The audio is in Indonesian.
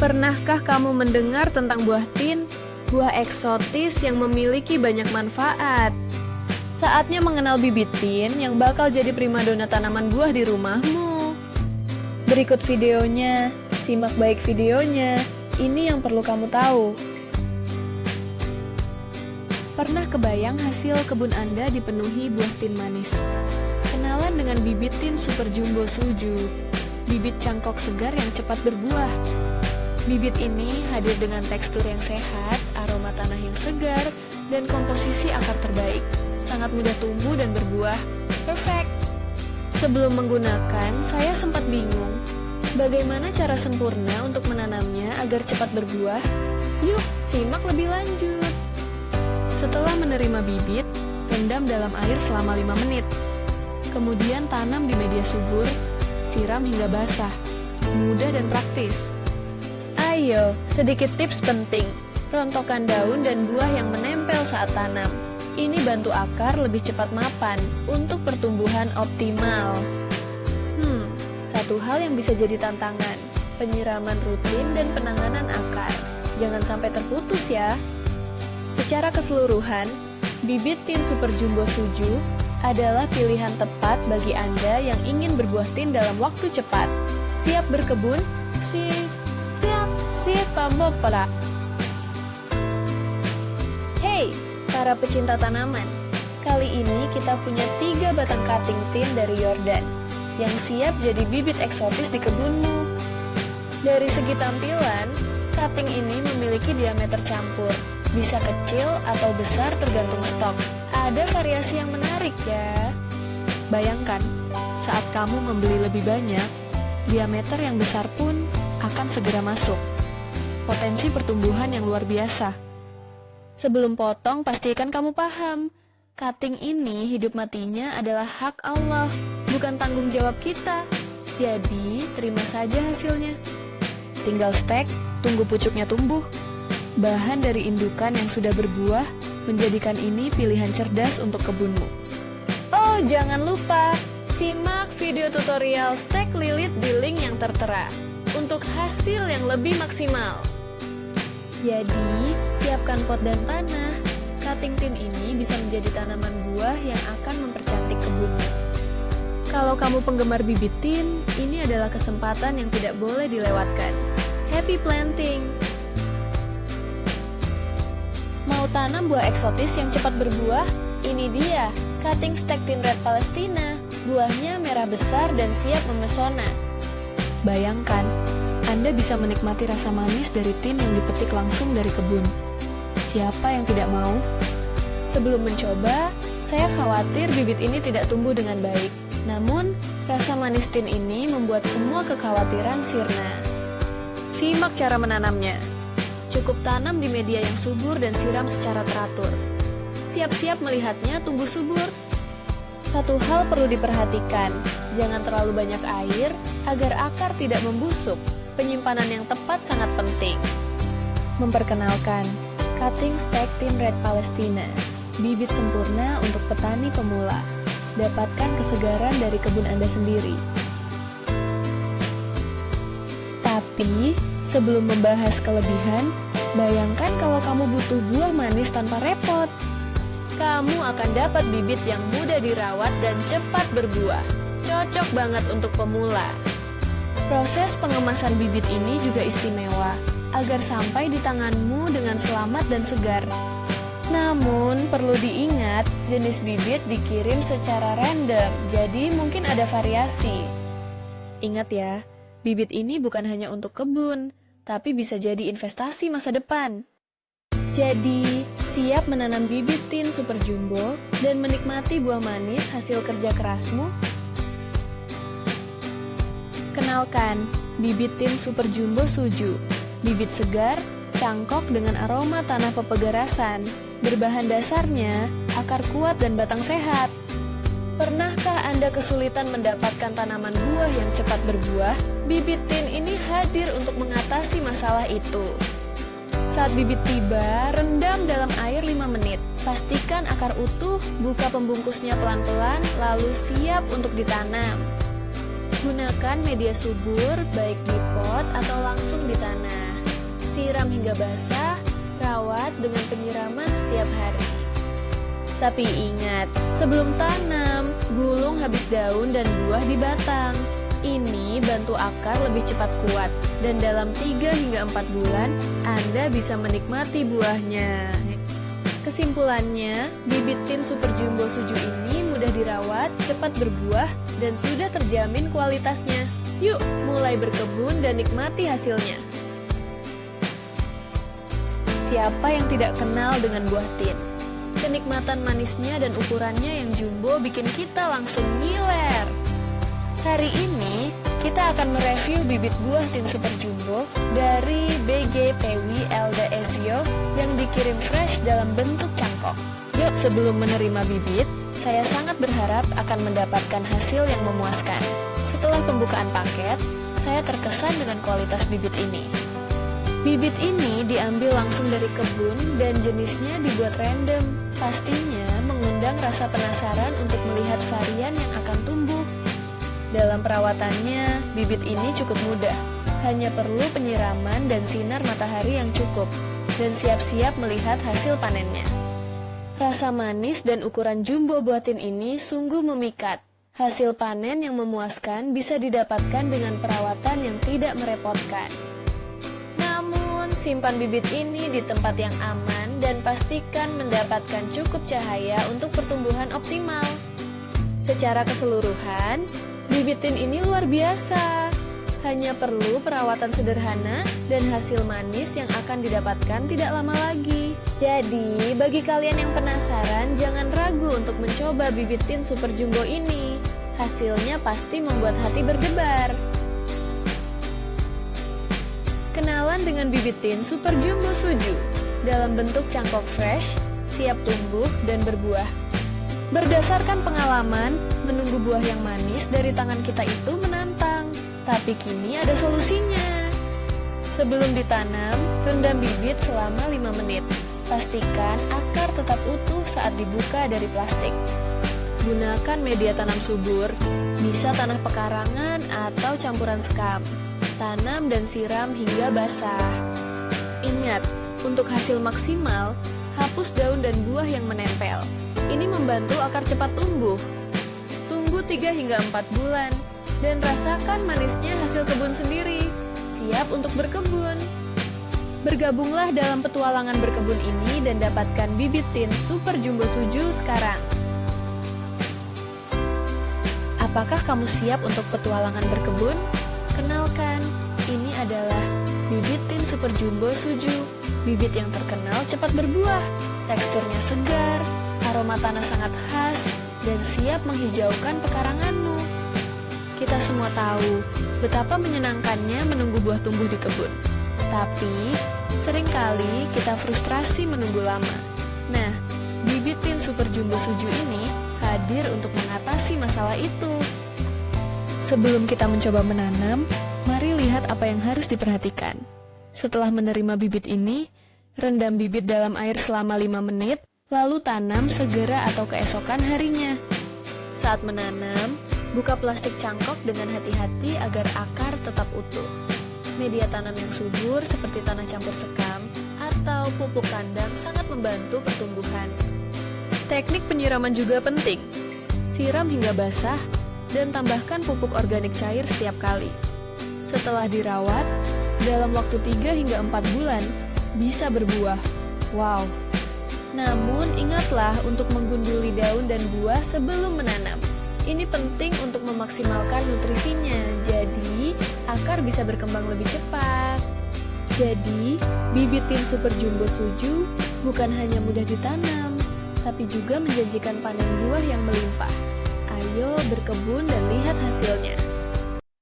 Pernahkah kamu mendengar tentang buah tin? Buah eksotis yang memiliki banyak manfaat. Saatnya mengenal bibit tin yang bakal jadi primadona tanaman buah di rumahmu. Berikut videonya, simak baik videonya. Ini yang perlu kamu tahu. Pernah kebayang hasil kebun Anda dipenuhi buah tin manis? Kenalan dengan bibit tin super jumbo suju, bibit cangkok segar yang cepat berbuah. Bibit ini hadir dengan tekstur yang sehat, aroma tanah yang segar, dan komposisi akar terbaik. Sangat mudah tumbuh dan berbuah. Perfect! Sebelum menggunakan, saya sempat bingung. Bagaimana cara sempurna untuk menanamnya agar cepat berbuah? Yuk, simak lebih lanjut. Setelah menerima bibit, rendam dalam air selama 5 menit. Kemudian tanam di media subur, siram hingga basah. Mudah dan praktis. Ayo, sedikit tips penting. Rontokkan daun dan buah yang menempel saat tanam. Ini bantu akar lebih cepat mapan untuk pertumbuhan optimal. Satu hal yang bisa jadi tantangan, penyiraman rutin dan penanganan akar. Jangan sampai terputus ya. Secara keseluruhan, bibit tin super jumbo suju adalah pilihan tepat bagi Anda yang ingin berbuah tin dalam waktu cepat. Siap berkebun? Siap pamopala. Hey, para pecinta tanaman. Kali ini kita punya 3 batang cutting tin dari Yordan yang siap jadi bibit eksotis di kebunmu. Dari segi tampilan, cutting ini memiliki diameter campur. Bisa kecil atau besar tergantung stok. Ada variasi yang menarik ya. Bayangkan, saat kamu membeli lebih banyak, diameter yang besar pun akan segera masuk. Potensi pertumbuhan yang luar biasa. Sebelum potong, pastikan kamu paham. Cutting ini hidup matinya adalah hak Allah, bukan tanggung jawab kita. Jadi, terima saja hasilnya. Tinggal stek, tunggu pucuknya tumbuh. Bahan dari indukan yang sudah berbuah menjadikan ini pilihan cerdas untuk kebunmu. Oh, jangan lupa simak video tutorial stek lilit di link yang tertera untuk hasil yang lebih maksimal. Jadi, siapkan pot dan tanah. Cutting tin ini bisa menjadi tanaman buah yang akan mempercantik kebunmu. Kalau kamu penggemar bibit tin, ini adalah kesempatan yang tidak boleh dilewatkan. Happy planting! Mau tanam buah eksotis yang cepat berbuah? Ini dia, cutting stek tin red Palestina. Buahnya merah besar dan siap memesona. Bayangkan, Anda bisa menikmati rasa manis dari tin yang dipetik langsung dari kebun. Siapa yang tidak mau? Sebelum mencoba, saya khawatir bibit ini tidak tumbuh dengan baik. Namun, rasa manis tin ini membuat semua kekhawatiran sirna. Simak cara menanamnya. Cukup tanam di media yang subur dan siram secara teratur. Siap-siap melihatnya tumbuh subur. Satu hal perlu diperhatikan, jangan terlalu banyak air agar akar tidak membusuk. Penyimpanan yang tepat sangat penting. Memperkenalkan, cutting stek tin red Palestina, bibit sempurna untuk petani pemula. Dapatkan kesegaran dari kebun Anda sendiri. Tapi, sebelum membahas kelebihan, bayangkan kalau kamu butuh buah manis tanpa repot. Kamu akan dapat bibit yang mudah dirawat dan cepat berbuah. Cocok banget untuk pemula. Proses pengemasan bibit ini juga istimewa, agar sampai di tanganmu dengan selamat dan segar. Namun, perlu diingat, jenis bibit dikirim secara random, jadi mungkin ada variasi. Ingat ya, bibit ini bukan hanya untuk kebun, tapi bisa jadi investasi masa depan. Jadi, siap menanam bibit tin super jumbo dan menikmati buah manis hasil kerja kerasmu? Kenalkan, bibit tin super jumbo suju. Bibit segar, cangkok dengan aroma tanah pepegarasan. Berbahan dasarnya, akar kuat dan batang sehat. Pernahkah Anda kesulitan mendapatkan tanaman buah yang cepat berbuah? Bibit tin ini hadir untuk mengatasi masalah itu. Saat bibit tiba, rendam dalam air 5 menit. Pastikan akar utuh, buka pembungkusnya pelan-pelan, lalu siap untuk ditanam. Gunakan media subur, baik di pot atau langsung di tanah. siram hingga basah, rawat dengan penyiraman setiap hari. Tapi ingat, sebelum tanam, gulung habis daun dan buah di batang. Ini bantu akar lebih cepat kuat, dan dalam 3 hingga 4 bulan, Anda bisa menikmati buahnya. Kesimpulannya, bibit tin Super Jumbo Suju ini mudah dirawat, cepat berbuah, dan sudah terjamin kualitasnya. Yuk, mulai berkebun dan nikmati hasilnya. Siapa yang tidak kenal dengan buah tin? Kenikmatan manisnya dan ukurannya yang jumbo bikin kita langsung ngiler. Hari ini, kita akan mereview bibit buah tin Super Jumbo dari BG Pewi Elda Ezio yang dikirim fresh dalam bentuk cangkok. Yuk, sebelum menerima bibit, saya sangat berharap akan mendapatkan hasil yang memuaskan. Setelah pembukaan paket, saya terkesan dengan kualitas bibit ini. Bibit ini diambil langsung dari kebun dan jenisnya dibuat random. Pastinya mengundang rasa penasaran untuk melihat varian yang akan tumbuh. Dalam perawatannya, bibit ini cukup mudah. Hanya perlu penyiraman dan sinar matahari yang cukup, dan siap-siap melihat hasil panennya. Rasa manis dan ukuran jumbo buah tin ini sungguh memikat. Hasil panen yang memuaskan bisa didapatkan dengan perawatan yang tidak merepotkan. Namun, simpan bibit ini di tempat yang aman dan pastikan mendapatkan cukup cahaya untuk pertumbuhan optimal. Secara keseluruhan, bibit tin ini luar biasa. Hanya perlu perawatan sederhana dan hasil manis yang akan didapatkan tidak lama lagi. Jadi, bagi kalian yang penasaran, jangan ragu untuk mencoba bibit tin Super Jumbo ini. Hasilnya pasti membuat hati berdebar. Kenalan dengan bibit tin Super Jumbo Suju dalam bentuk cangkok fresh, siap tumbuh dan berbuah. Berdasarkan pengalaman, menunggu buah yang manis dari tangan kita itu menantang. Tapi kini ada solusinya. Sebelum ditanam, rendam bibit selama 5 menit. Pastikan akar tetap utuh saat dibuka dari plastik. Gunakan media tanam subur, bisa tanah pekarangan atau campuran sekam. Tanam dan siram hingga basah. Ingat, untuk hasil maksimal, hapus daun dan buah yang menempel. Ini membantu akar cepat tumbuh. Tunggu 3 hingga 4 bulan. Dan rasakan manisnya hasil kebun sendiri. Siap untuk berkebun. Bergabunglah dalam petualangan berkebun ini dan dapatkan bibit tin Super Jumbo Suju sekarang. Apakah kamu siap untuk petualangan berkebun? Kenalkan, ini adalah bibit tin Super Jumbo Suju. Bibit yang terkenal cepat berbuah, teksturnya segar, aroma tanah sangat khas, dan siap menghijaukan pekaranganmu. Kita semua tahu betapa menyenangkannya menunggu buah tumbuh di kebun. Tapi, seringkali kita frustrasi menunggu lama. Nah, bibit tin Super Jumbo Suju ini hadir untuk mengatasi masalah itu. Sebelum kita mencoba menanam, mari lihat apa yang harus diperhatikan. Setelah menerima bibit ini, rendam bibit dalam air selama 5 menit, lalu tanam segera atau keesokan harinya. Saat menanam, buka plastik cangkok dengan hati-hati agar akar tetap utuh. Media tanam yang subur seperti tanah campur sekam atau pupuk kandang sangat membantu pertumbuhan. Teknik penyiraman juga penting. Siram hingga basah dan tambahkan pupuk organik cair setiap kali. Setelah dirawat, dalam waktu 3 hingga 4 bulan bisa berbuah. Wow! Namun ingatlah untuk menggunduli daun dan buah sebelum menanam. Ini penting untuk memaksimalkan nutrisinya, jadi akar bisa berkembang lebih cepat. Jadi, bibit tin Super Jumbo Suju bukan hanya mudah ditanam, tapi juga menjanjikan panen buah yang melimpah. Ayo berkebun dan lihat hasilnya.